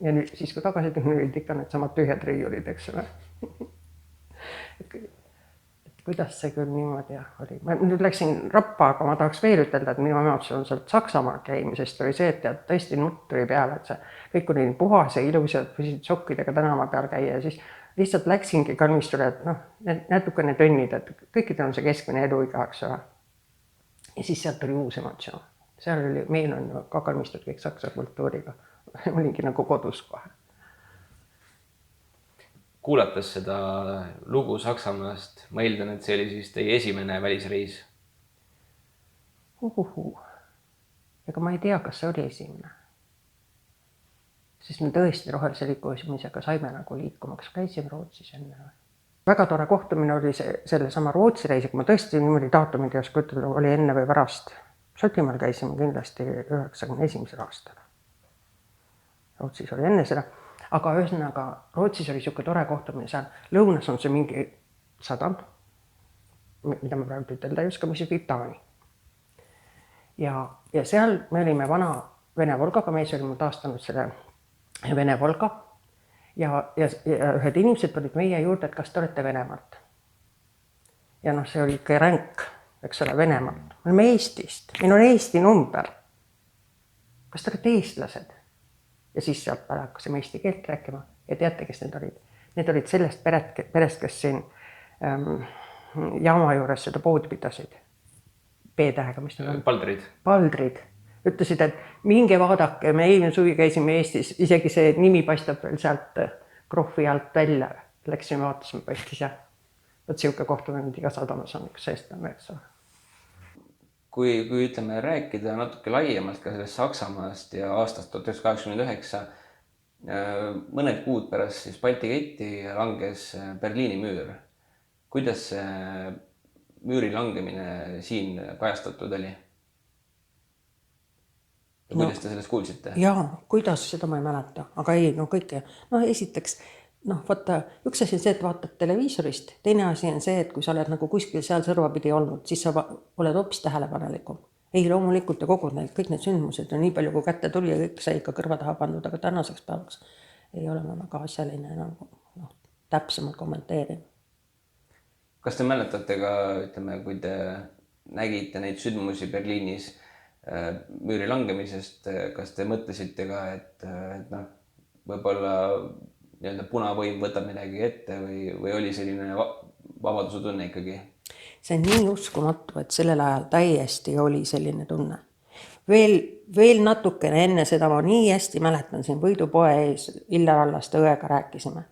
Ja nüüd siis, kui tagasi olid ikka need samad tühjad riiulid, eks ole. Et kuidas see küll niimoodi oli. Ma nüüd läksin Rappa, aga ma tahaks veel ütelda, et minu emaks on sealt Saksamaal käimisest oli see, et tõesti nutt tuli peale, et see kõik oli puhas ja ilus ja võisid sokkidega tänava peal käia ja siis lihtsalt läksingi kalmistule, et natukene tönnid, et kõikidel on see keskmine eluiga, eks ole. Ja siis sealt oli uus emotsioon. Seal oli, meil on ka kalmistud kõik saksa kultuuriga. Olingi nagu kodus kohe. Kuulates seda lugu Saksamaast, ma eeldan, et see oli siis teie esimene välisreis? Ega ma ei tea, kas see oli esimene. Sest me tõesti rohelise liikumisega saime nagu liikumaks. Käisin Rootsis enne. Väga tore kohtumine oli selle sama Rootsi reisiga. Ma tõesti niimoodi daatumid ei oska ütelda, oli enne või pärast. Šotimaal käisime kindlasti 91. aastal. Rootsis oli enne seda. Aga ühesõnaga, Rootsis oli siuke tore kohtumine seal. Lõunas on see mingi sadam, mida ma praegu ütelda ei oska, mis oli Taani. ja seal me olime vana Vene Volgaga, mees oli mul taastanud selle Vene Volga ja ühed inimesed tulid meie juurde, et kas te olete Venemaalt. Ja noh, see oli ikka ränk, eks ole, Venemaalt. Me oleme Eestist, meil on Eesti number. Kas te olete eestlased? Ja siis sealt peale hakkasime eesti keelt rääkima ja teate, kes need olid? Need olid sellest perest, kes siin jaama juures seda poodi pidasid. B-tähega, mis need on? Paldrid. Paldrid. Ütlesid, et minge vaadake, me eelmine suvi käisime Eestis, isegi see nimi paistab veel sealt krohvi alt välja. Läksime, vaatasime, paistis ja võt siuke kohtumine nüüd iga sadamas on üks eestlane, eks ole. Kui ütleme rääkida natuke laiemalt ka sellest Saksamaast ja aastast 1989, mõned kuud pärast siis Balti ketti langes Berliini müür. Kuidas see müüri langemine siin kajastatud oli? Ja kuidas te sellest kuulsite? Jaa, kuidas, seda ma ei mäleta, aga ei, no kõike. No esiteks, vaata, üks asi on see, et vaatad televiisorist, teine asi on see, et kui sa oled nagu kuskil seal sõrvapidi olnud, siis sa oled hoopis tähelepanelikum. Ei, loomulikult ja kogud need, kõik need sündmused ja nii palju kui kätte tuli ja kõik sai ikka kõrva taha pandud, aga tänaseks päevaks ei ole väga asjaline enam täpsemalt kommenteerima. Kas te mäletate ka, ütleme, kui te nägite neid sündmusi Berliinis müüri langemisest, kas te mõtlesite ka, et võib-olla punavõim võtab midagi ette või oli selline vabaduse tunne ikkagi? See on nii uskumatu, et sellel ajal täiesti oli selline tunne. Veel natukene enne seda ma nii hästi mäletan, siin Võidupoe ees Illar Allaste õega rääkisime.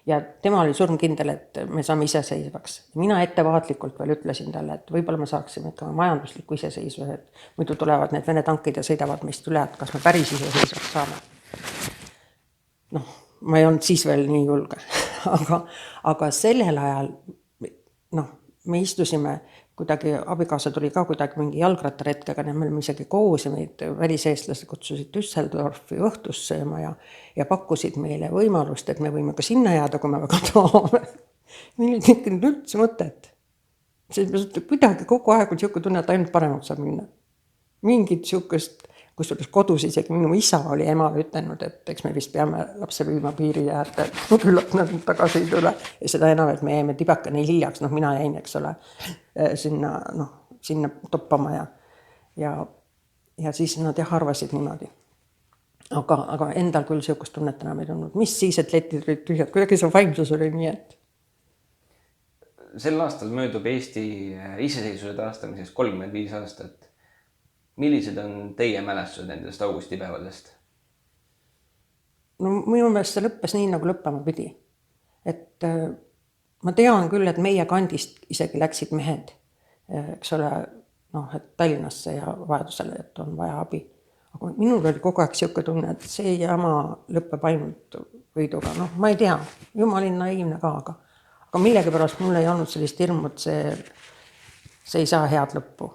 Ja tema oli surmkindel, et me saame iseseisvaks. Mina ettevaatlikult veel ütlesin talle, et võib-olla me saaksime ikka majanduslikku iseseisvus, et muidu tulevad need Vene tankid ja sõidavad meist üle, et kas me päris iseseisvaks saame. Ma ei olnud siis veel nii julge, aga sellel ajal me istusime kuidagi, abikaasa tuli ka kuidagi mingi jalgrattaretkega, me olime isegi koos ja meid väliseestlased kutsusid Düsseldorfi õhtust sööma ja pakkusid meile võimalust, et me võime ka sinna jääda, kui me väga tahame. Meil ei tekkinud üldse mõtet. Kuidagi kogu aeg on siuke tunne, et ainult paremaks saab minna. Mingid siukest, kusjuures kodus isegi minu isa oli emale ütelnud, et eks me vist peame lapse viima piiri äärde, et küllap nad tagasi ei tule. Ja seda enam, et me jäime tibakene hiljaks, mina jäin, eks ole, sinna toppama ja siis nad arvasid niimoodi. Aga endal küll siukest tunnet enam ei tulnud. Mis siis, et letid olid tühjad, kuidagi see vaimsus oli nii, et. Sel aastal möödub Eesti iseseisvuse taastamisest 35 aastat. Millised on teie mälestused nendest augustipäevadest? Minu meelest see lõppes nii, nagu lõppema pidi. Et ma tean küll, et meie kandist isegi läksid mehed, eks ole, et Tallinnasse ja vajadusele, et on vaja abi. Aga minul oli kogu aeg siuke tunne, et see jama lõppeb ainult Võiduga. Ma ei tea, jumalin naiivne ka, aga millegi pärast mul ei olnud sellist hirmu, et see ei saa head lõppu.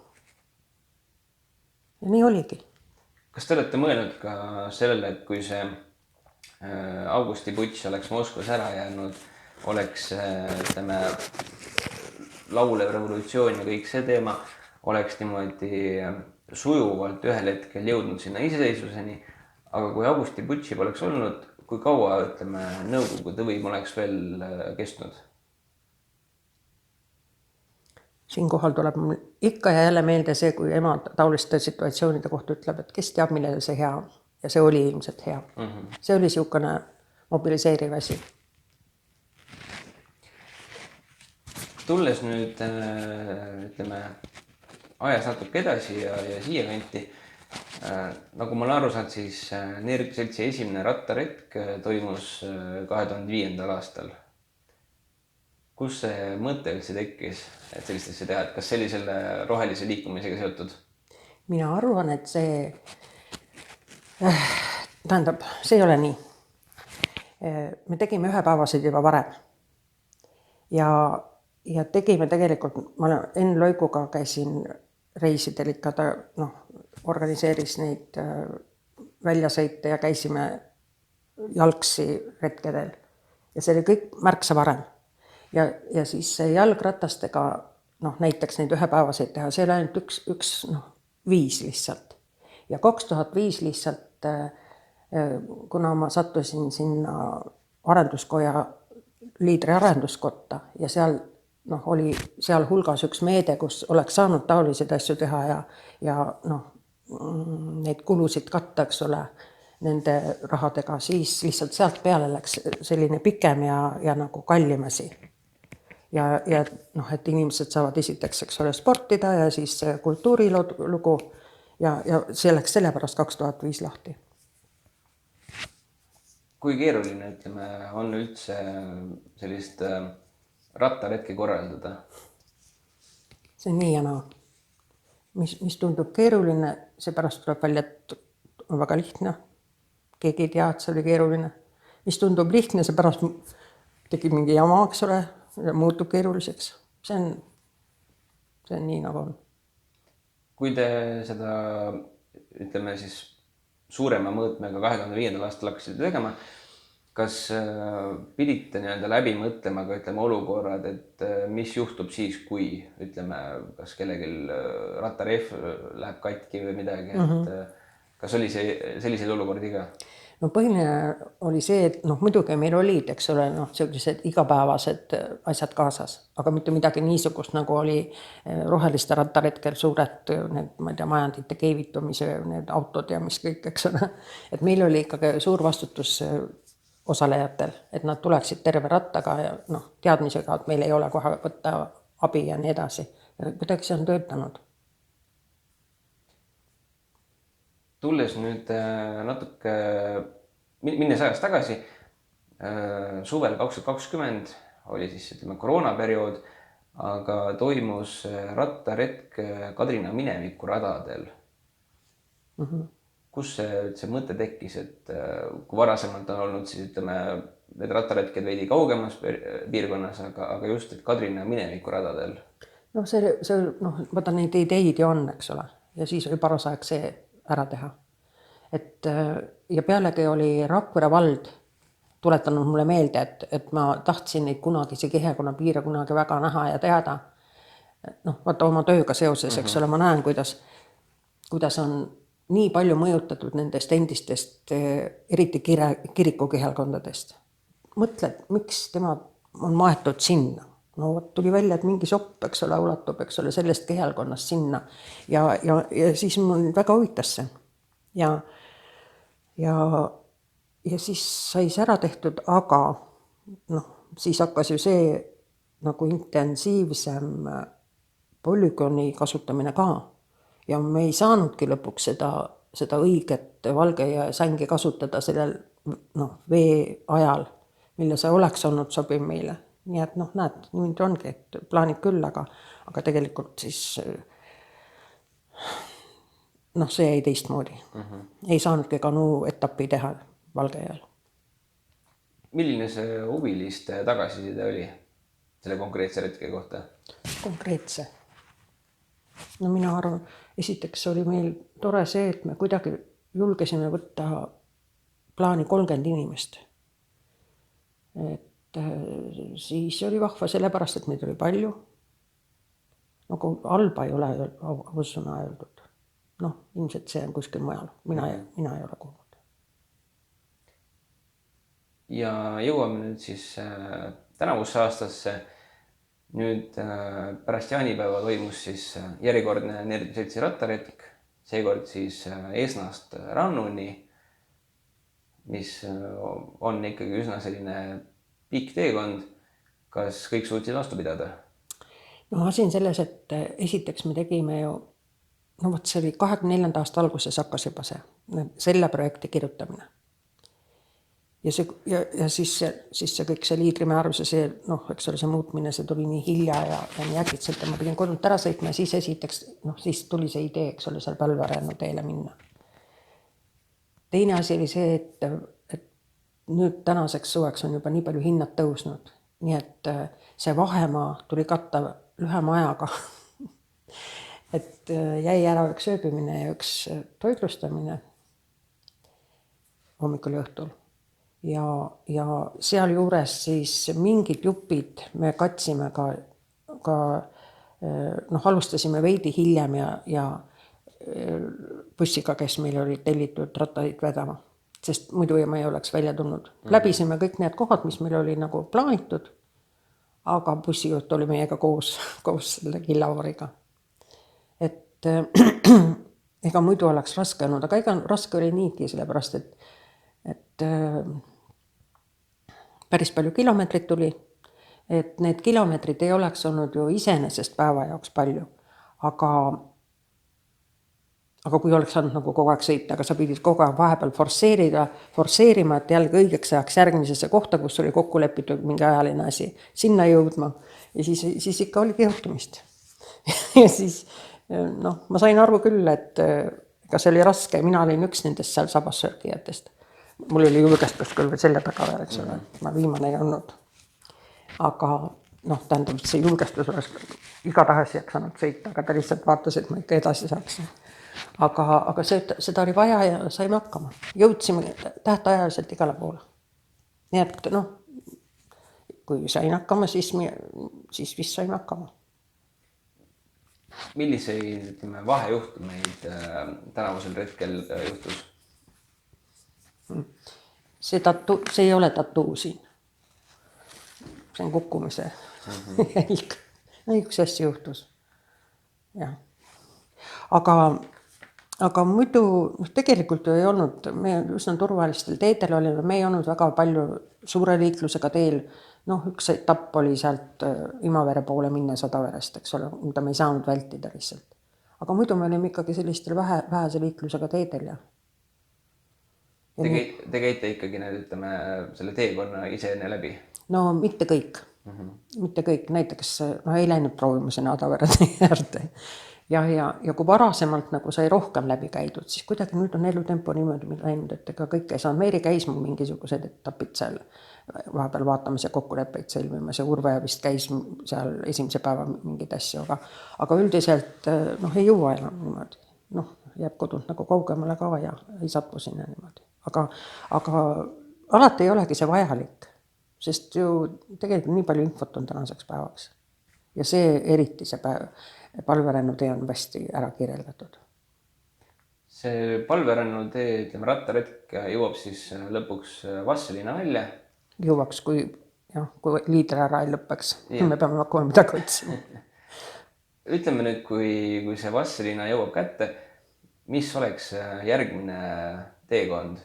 Ja nii oligi. Kas te olete mõelnud ka sellele, et kui see augustiputš oleks Moskvas ära jäänud, oleks laulev revolutsioon ja kõik see teema, oleks niimoodi sujuvalt ühel hetkel jõudnud sinna iseseisvuseni, aga kui augustiputši poleks olnud, kui kaua, Nõukogude võim oleks veel kestnud? Siinkohal tuleb mul ikka ja jälle meelde see, kui ema taoliste situatsioonide kohta ütleb, et kes teab, millele see hea on. Ja see oli ilmselt hea. See oli siukene mobiliseeriv asi. Tulles nüüd, ajas natuke edasi ja siia kanti, nagu ma olen aru saanud, siis Neeruti seltsi esimene rattaretk toimus 2005. aastal. Kus see mõte üldse tekkis, et sellist asja teha, et kas sellisele rohelise liikumisega seotud? Mina arvan, et see ei ole nii. Me tegime ühepäevaseid juba varem ja tegime tegelikult, ma Enn Loikuga käisin reisidel ikka, ta organiseeris neid väljasõite ja käisime jalgsi retkedel ja see oli kõik märksa varem. Ja siis jalgratastega näiteks neid ühepäevaseid teha, see oli ainult 2005 lihtsalt. Ja 2005 lihtsalt, kuna ma sattusin sinna arenduskoja liidri arenduskotta ja seal oli seal hulgas üks meede, kus oleks saanud taoliseid asju teha ja neid kulusid katta, eks ole, nende rahadega, siis lihtsalt sealt peale läks selline pikem ja nagu kallimasi. Ja et inimesed saavad esiteks, eks ole, sportida ja siis kultuurilugu ja see läks sellepärast 2005 lahti. Kui keeruline, ütleme, on üldse sellist rattaretki korraldada? See on nii ja naa. Mis tundub keeruline, seepärast tuleb välja, et on väga lihtne. Keegi ei tea, et see oli keeruline. Mis tundub lihtne, seepärast tekib mingi jama, eks ole, ja muutub keeruliseks. See on nii nagu on. Kui te seda, ütleme siis, suurema mõõtmega 2005. aastal hakkasite tegema, kas pidite läbi mõtlema ka, ütleme, olukorrad, et mis juhtub siis, kui, ütleme, kas kellelgi rattarehv läheb katki või midagi, et kas oli selliseid olukordi ka? No põhiline oli see, et muidugi meil olid, eks ole, sellised igapäevased asjad kaasas, aga mitte midagi niisugust, nagu oli roheliste rattaretkel suured need, ma ei tea, majandite keevitumise, need autod ja mis kõik, eks ole. Et meil oli ikkagi suur vastutus osalejatel, et nad tuleksid terve rattaga ja teadmisega, et meil ei ole kohe võtta abi ja nii edasi. Ja kuidagi see on töötanud. Tulles nüüd natuke, minnes ajas tagasi, suvel 2020 oli siis, ütleme, koroonaperiood, aga toimus rattaretk Kadrina mineviku radadel. Kus see mõte tekkis, et kui varasemalt on olnud, siis ütleme, need rattaretked veidi kaugemas piirkonnas, aga just, et Kadrina mineviku radadel? Vaata neid ideid ju on, eks ole, ja siis oli paras aeg see ära teha. Ja pealegi oli Rakvere vald tuletanud mulle meelde, et ma tahtsin neid kunagi see Kihekonna piire kunagi väga näha ja teada. Vaata oma tööga seoses, eks ole, ma näen, kuidas on nii palju mõjutatud nendest endistest, eriti kirikukihelkondadest. Mõtled, miks tema on maetud sinna? Tuli välja, et mingi sopp, eks ole, ulatub, eks ole, sellest kihelkonnast sinna. Ja siis mul väga huvitas see. Ja siis sai see ära tehtud, aga siis hakkas ju see nagu intensiivsem polügooni kasutamine ka. Ja me ei saanudki lõpuks seda õiget valge ja sängi kasutada sellel vee ajal, mille see oleks olnud sobiv meile. Nii et näed, nüüd ongi, et plaanid küll, aga tegelikult siis see jäi teistmoodi. Ei saanudki ka etappi teha valge ajal. Milline see huviliste tagasiside oli selle konkreetse retke kohta? Konkreetse? Mina arvan, esiteks oli meil tore see, et me kuidagi julgesime võtta plaani 30 inimest. Et siis oli vahva sellepärast, et meid oli palju. Nagu halba ei ole avusuna öeldud. Ilmselt see on kuskil mujal. Mina ei ole kuulnud. Ja jõuame nüüd siis tänavusse aastasse. Nüüd pärast jaanipäeva toimus siis järjekordne Neeruti rattaretk, seekord siis Eesnast Rannuni, mis on ikkagi üsna selline pikk teekond. Kas kõik suutsid vastu pidada? Asi on selles, et esiteks me tegime ju, see oli 24. aasta alguses hakkas juba selle projekti kirjutamine. Ja siis see kõik see liidrimääruse, eks ole, see muutmine, see tuli nii hilja ja nii äkitselt, et ma pidin kodunt ära sõitma ja siis esiteks, siis tuli see idee, eks ole, seal Pälverennu teele minna. Teine asi oli see, et nüüd tänaseks suveks on juba nii palju hinnad tõusnud, nii et see vahemaa tuli katta lühema ajaga. Et jäi ära üks ööbimine ja üks toitlustamine hommikul ja õhtul. Ja seal juures siis mingid jupid me katsime ka alustasime veidi hiljem ja bussiga, kes meil olid tellitud rattaid vedama, sest muidu me ei oleks välja tulnud. Läbisime kõik need kohad, mis meil oli nagu plaanitud, aga bussijuht oli meiega koos selle Killavariga. Et ega muidu oleks raske olnud, aga ega raske oli niigi, sellepärast, et päris palju kilomeetrid tuli, et need kilomeetrid ei oleks olnud ju iseenesest päeva jaoks palju, aga kui oleks saanud nagu kogu aeg sõita, aga sa pidid kogu aeg vahepeal forsseerima, et jällegi õigeks ajaks järgmisesse kohta, kus oli kokku lepitud mingi ajaline asi, sinna jõudma ja siis ikka oli kihustumist. Ja siis ma sain aru küll, et ega see oli raske, mina olin üks nendest seal sabassörgijatest. Mul oli julgestus küll veel selle taga veel, eks ole, ma viimane ei olnud. Aga tähendab, et see julgestus oleks igatahes jaksanud sõita, aga ta lihtsalt vaatas, et ma ikka edasi saaksin. Aga seda oli vaja ja saime hakkama. Jõudsime tähtajaliselt igale poole. Nii et kui sain hakkama, siis vist saime hakkama. Milliseid vahejuhtumeid tänavusel hetkel juhtus? See ei ole tattoo siin. See on kukkumise jälg. Üks asja juhtus. Ja. Aga muidu tegelikult ju ei olnud, me üsna turvalistel teedel olime, me ei olnud väga palju suure liiklusega teel. Üks etapp oli sealt Imavere poole minna Sadaverest, eks ole, mida me ei saanud vältida lihtsalt. Aga muidu me olime ikkagi sellistel vähese liiklusega teedel. Ja. Te käite ikkagi selle teekonna ise enne läbi? No mitte kõik. Mitte kõik. Näiteks ei läinud proovima sinna Adavere äärde. Ja kui varasemalt nagu sai rohkem läbi käidud, siis kuidagi nüüd on elutempo niimoodi läinud, et ega kõik ei saanud. Meeri käis mul mingisugused etapid seal vahepeal vaatamas ja kokkuleppeid sõlmimas ja Urve vist käis seal esimese päeva mingid asju, aga üldiselt ei jõua enam niimoodi. Jääb kodunt nagu kaugemale ka ja ei satu sinna niimoodi. Aga alati ei olegi see vajalik, sest ju tegelikult nii palju infot on tänaseks päevaks. Ja see eriti see palverännu tee on hästi ära kirjeldatud. See palverännu tee, rattaretk jõuab siis lõpuks Vastseliina välja? Jõuaks, kui liider ära ei lõppeks. Me peame hakkama midagi otsima. Ütleme nüüd, kui see Vastseliina jõuab kätte, mis oleks järgmine teekond,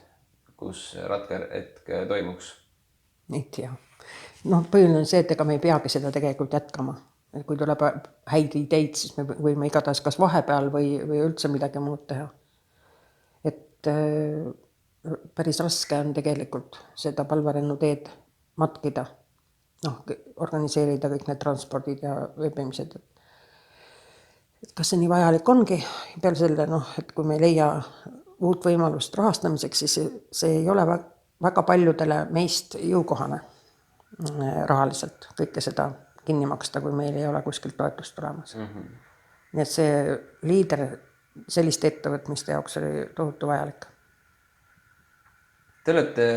kus rattaretk toimuks? Ei tea. Põhiline on see, et ega me ei peagi seda tegelikult jätkama. Kui tuleb häid ideid, siis me võime igatahes kas vahepeal või üldse midagi muud teha. Et päris raske on tegelikult seda palverännu teed matkida, organiseerida kõik need transpordid ja veebimised. Et kas see nii vajalik ongi? Peale selle, et kui me ei leia uut võimalust rahastamiseks, siis see ei ole väga paljudele meist jõukohane rahaliselt kõike seda kinni maksta, kui meil ei ole kuskilt toetust tulemas. Nii et see liider selliste ettevõtmiste jaoks oli tohutu vajalik. Te olete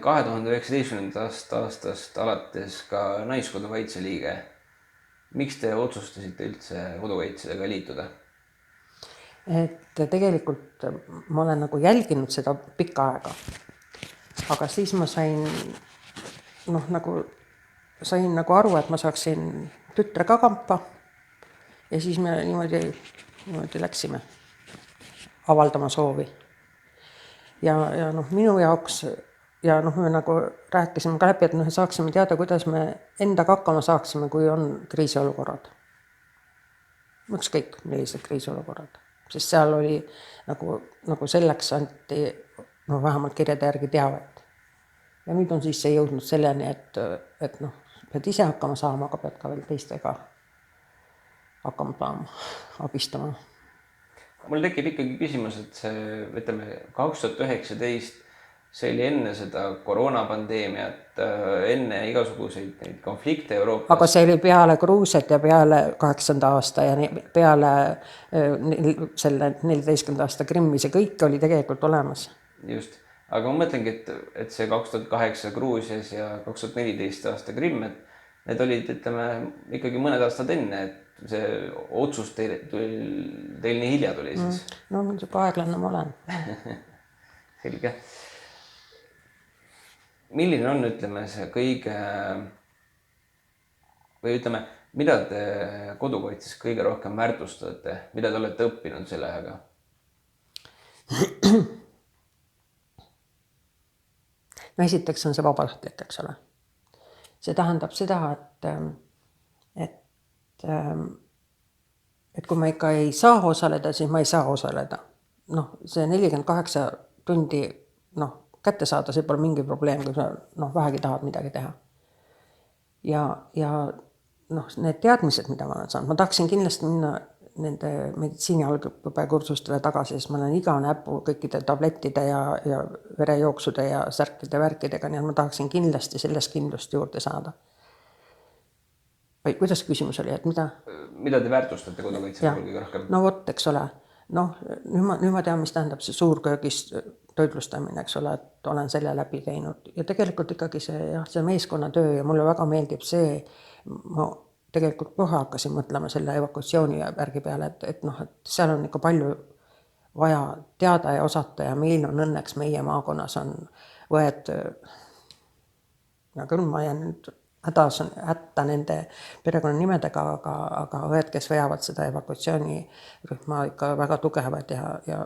2019. aastast alates ka Naiskodukaitse liige. Miks te otsustasite üldse kodukaitsedega liituda? Et tegelikult ma olen nagu jälginud seda pikka aega. Aga siis ma sain nagu aru, et ma saaksin tütre ka kampa ja siis me niimoodi läksime avaldama soovi. Ja minu jaoks ja me nagu rääkisime ka läbi, et saaksime teada, kuidas me endaga hakkama saaksime, kui on kriisiolukorrad. Ükskõik millised kriisiolukorrad, sest seal oli nagu selleks anti vähemalt kirjade järgi teavet. Ja nüüd on siis see jõudnud selleni, et pead ise hakkama saama, aga pead ka veel teistega hakkama saama, abistama. Mul tekib ikkagi küsimus, et see 2019, see oli enne seda koroonapandeemiat, enne igasuguseid konflikte Euroopas. Aga see oli peale Gruusiat ja peale 8. aasta ja peale selle 14. aasta Krimmi, see kõik oli tegelikult olemas. Just. Aga ma mõtlengi, et see 2008 Gruusias ja 2014 aasta Krimm, et need olid, ikkagi mõned aastad enne, et see otsus teil nii hilja tuli siis? No niisugune aeglane ma olen. Selge. Milline on, ütleme, see kõige või ütleme, mida te kodukaitses kõige rohkem väärtustate, mida te olete õppinud selle ajaga? No esiteks on see vabatahtlik, eks ole. See tähendab seda, et kui ma ikka ei saa osaleda, siis ma ei saa osaleda. Noh, see 48 tundi kätte saada, see pole mingi probleem, kui sa vähegi tahad midagi teha. Ja need teadmised, mida ma olen saanud, ma tahaksin kindlasti minna nende meditsiini algõppekursustele tagasi, sest ma olen iga näpu kõikide tablettide ja verejooksude ja särkide värkidega, nii et ma tahaksin kindlasti sellest kindlust juurde saada. Või kuidas küsimus oli, et mida? Mida te väärtustate kodukaitse kõige rohkem? No vot, eks ole. Nüüd ma tean, mis tähendab see suurköögis toitlustamine, eks ole, et olen selle läbi teinud. Ja tegelikult ikkagi see meeskonnatöö ja mulle väga meeldib see, ma tegelikult kohe hakkasin mõtlema selle evakuatsiooni värgi peale, et seal on ikka palju vaja teada ja osata ja meil on õnneks meie maakonnas on võed, küll ma jään nüüd hätta nende perekonnanimedega, aga õed, kes veavad seda evakuatsioonirühma ikka väga tugevad ja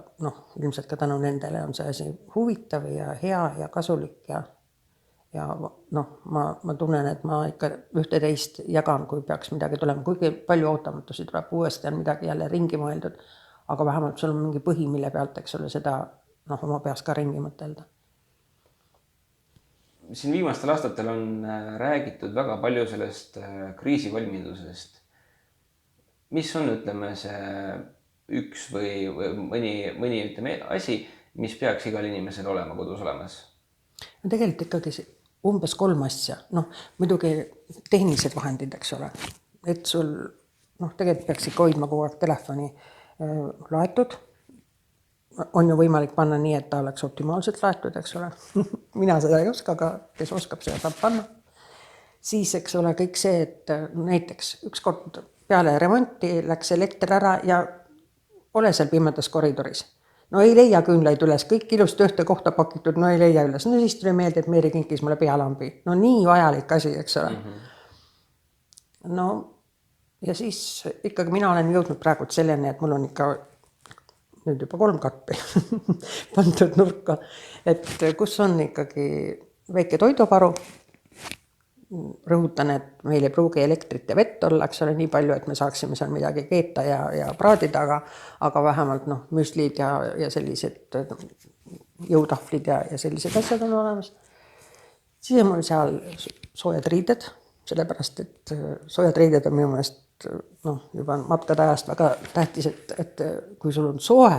ilmselt ka tänu nendele on see asi huvitav ja hea ja kasulik ja ma tunnen, et ma ikka ühte teist jagan, kui peaks midagi tulema. Kuigi palju ootamatusi tuleb uuesti on midagi jälle ringi mõeldud, aga vähemalt sul on mingi põhi, mille pealt, eks ole, seda oma peas ka ringi mõtelda. Siin viimastel aastatel on räägitud väga palju sellest kriisivalmidusest. Mis on, ütleme, see üks või mõni ütleme, asi, mis peaks igal inimesel olema kodus olemas? No tegelikult ikkagi umbes 3 asja. Muidugi tehnilised vahendid, eks ole. Et sul tegelikult peaks ikka hoidma kogu aeg telefoni laetud. On ju võimalik panna nii, et ta oleks optimaalselt laetud, eks ole. Mina seda ei oska, aga kes oskab, seda saab panna. Siis, eks ole, kõik see, et näiteks ükskord peale remonti läks elekter ära ja ole seal pimedas koridoris. No ei leia küünlaid üles, kõik ilusti ühte kohta pakitud, ei leia üles. No siis tuli meelde, et Meeri kinkis mulle pealambi. No nii vajalik asi, eks ole. No ja siis ikkagi mina olen jõudnud praegu selleni, et mul on ikka nüüd juba 3 kappi pandud nurka, et kus on ikkagi väike toiduvaru. Rõhutan, et meil ei pruugi elektrit ja vett olla, eks ole, nii palju, et me saaksime seal midagi keeta ja praadida, aga vähemalt müslid ja sellised jõutahvlid ja sellised asjad on olemas. Siis on mul seal soojad riided, sellepärast, et soojad riided on minu meelest juba matkade ajast väga tähtis, et kui sul on soe,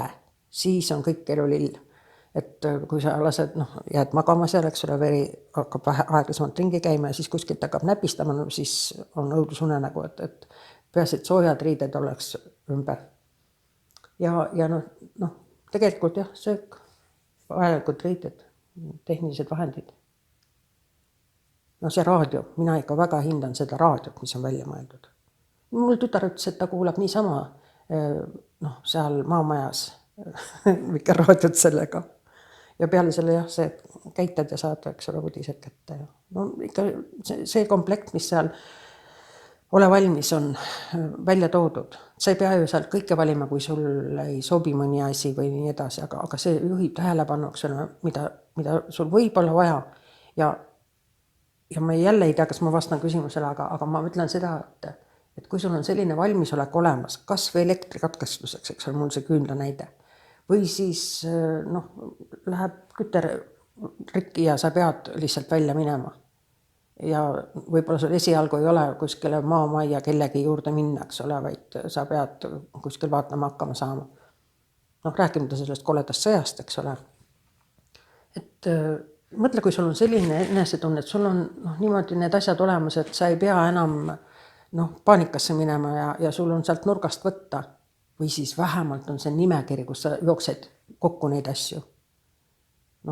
siis on kõik elu lill. Et kui sa lased, jääd magama seal, eks ole, veri hakkab aeglasemalt ringi käima ja siis kuskilt hakkab näpistama, siis on õudusunenägu, et peaasi, et soojad riided oleks ümber. Ja tegelikult jah, söök, vajalikud riided, tehnilised vahendid. See raadio, mina ikka väga hindan seda raadiot, mis on välja mõeldud. Mul tütar ütles, et ta kuulab niisama seal maamajas vikerraadiot sellega. Ja peale selle see, et käitad ja saad, eks ole, uudised kätte. Ikka see komplekt, mis seal ole valmis on välja toodud. Sa ei pea ju seal kõike valima, kui sul ei sobi mõni asi või nii edasi, aga see juhib tähelepanu, eks ole, mida sul võib olla vaja. Ja ma jälle ei tea, kas ma vastan küsimusele, aga ma ütlen seda, et kui sul on selline valmisolek olemas, kas või elektrikatkestuseks, eks ole, mul see küünla näide. Või siis läheb küter rikki ja sa pead lihtsalt välja minema. Ja võib-olla sul esialgu ei ole kuskile maamajja kellegi juurde minna, eks ole, vaid sa pead kuskil vaatama hakkama saama. Rääkimata sellest koledast sõjast, eks ole. Et mõtle, kui sul on selline enesetunne, et sul on niimoodi need asjad olemas, et sa ei pea enam paanikasse minema ja sul on sealt nurgast võtta. Või siis vähemalt on see nimekiri, kus sa jooksed kokku neid asju.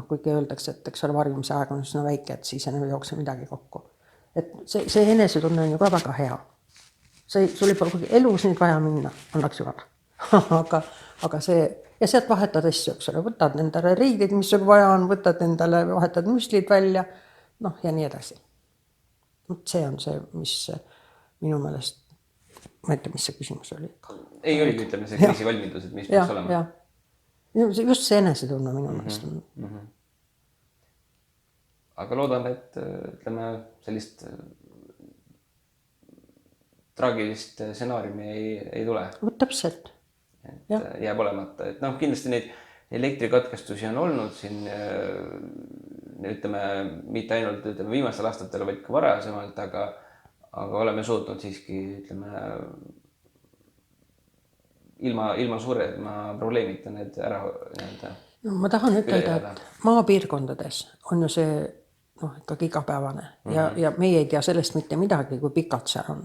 Kuigi öeldakse, et eks ole varjumise aeg on üsna väike, et siis enam ei jookse midagi kokku. Et see enesetunne on ju ka väga hea. sul ei pole kuigi elus nüüd vaja minna, annaks jumal. aga see, ja sealt vahetad asju, eks ole, võtad endale riidid, mis sul vaja on, võtad endale, vahetad müslid välja, noh ja nii edasi. See on see, mis minu meelest, ma ei tea, mis see küsimus oli. Ei oligi, ütleme, see kriisivalmidus, et mis peaks olema. Just see enesetunne minu meelest on. Aga loodame, et ütleme, sellist traagilist stsenaariumi ei tule. Täpselt. Jääb olemata. Et kindlasti neid elektrikatkestusi on olnud siin, ütleme, mitte ainult viimastel aastatel, vaid ka varasemalt, aga oleme suutnud siiski, ütleme, ilma suurema probleemita need ära nii-öelda. Ma tahan ütelda, et maapiirkondades on ju see ikkagi igapäevane ja meie ei tea sellest mitte midagi, kui pikalt see on.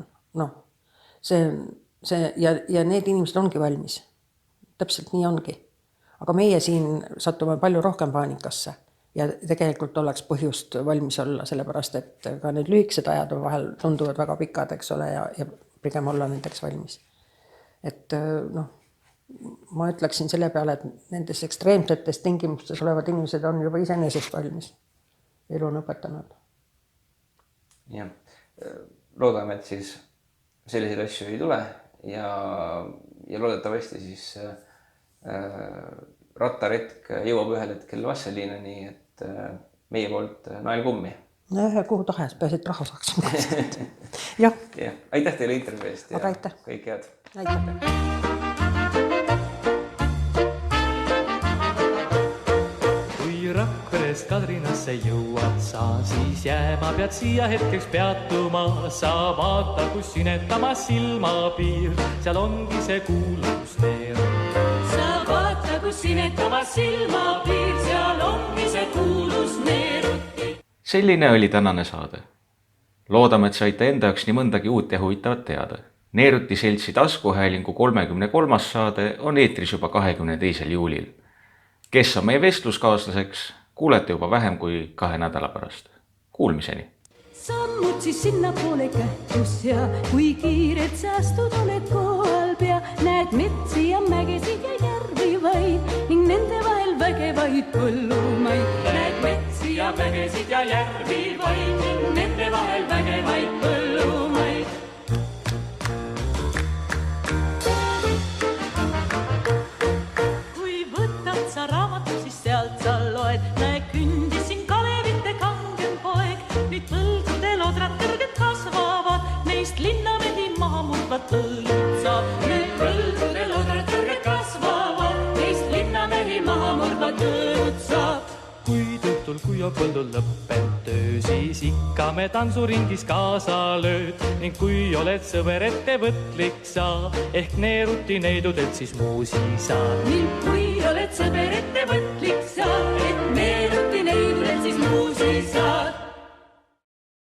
Ja need inimesed ongi valmis. Täpselt nii ongi. Aga meie siin sattume palju rohkem paanikasse ja tegelikult oleks põhjust valmis olla, sellepärast, et ka need lühikesed ajad vahel tunduvad väga pikad, eks ole, ja pigem olla nendeks valmis. Et ma ütleksin selle peale, et nendes ekstreemsetes tingimustes olevad inimesed on juba iseenesest valmis. Elu on õpetanud. Ja loodame, et siis selliseid asju ei tule ja loodetavasti siis rattaretk jõuab ühel hetkel Vasseliinani, et meie poolt nael kummi. Ja kuhu tahes, pääsid raha saaks. Jah. Aitäh teile intervjuu eest ja aitäh. Kõik head. Aitäh. Rakveres Kadrinasse jõuad sa, siis jääma pead siia hetkeks peatuma. Sa vaata, kus sinetamas silmapiir, seal ongi see kuulus neeruti. Sa vaata, kus sinetamas silmapiir, seal ongi see kuulus neeruti. Selline oli tänane saade. Loodame, et saite enda jaoks nii mõndagi uut ja huvitavat teada. Neeruti seltsi taskuhäälingu 33. saade on eetris juba 22. juulil. Kes on meie vestluskaaslaseks, kuulete juba vähem kui 2 nädala pärast. Kuulmiseni! Sammud siis sinna poole kähtus ja kui kiired säästud oled kohal pea, näed metsi ja mägesid ja järvi vaid ning nende vahel vägevaid põllumaid. Näed metsi ja mägesid ja järvi vaid ning nende vahel vägevaid põllumaid. Raamatu, siis sealt sa loed, näe kündisin Kalevite kangem poeg. Nüüd põldudel odrad kõrged kasvavad, neist linnamehi maha murdvad põllud saab. Nüüd põldudel odrad kõrged kasvavad, neist linnamehi maha murdvad põllud saab. Kuid õhtul, kui on põldul lõppenud töö, siis ikka me tantsuringis kaasa lööd. Ning kui oled sõber ettevõtlik sa, ehk neeruti neidudelt siis muusi saa. Ning kui